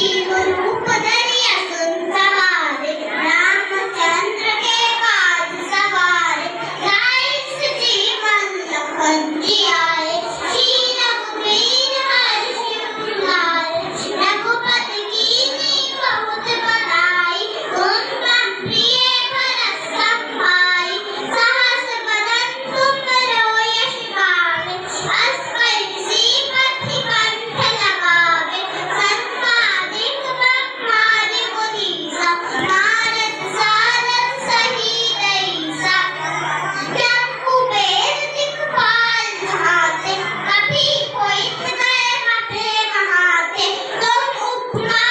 शिव रूप धरि असुर सवारे, रामचंद्र के काज सवारे, लाए सजीवन लखन जी आए, श्री रघुवीर हर्ष उर लाए, रघुपति कीन्ही बहुत बड़ाई, तुम मम प्रिय भरत सम भाई, सहस बदन तुमरो यश गावे, अस कहि श्रीपति कंठ लगावे, सनकादिक ब्रह्मादि मुनीसा, नारद सारद सहित ईसा, कुबेर दिक्पाल जहाते, कभी कोई न कहे महाते, तुम उपमा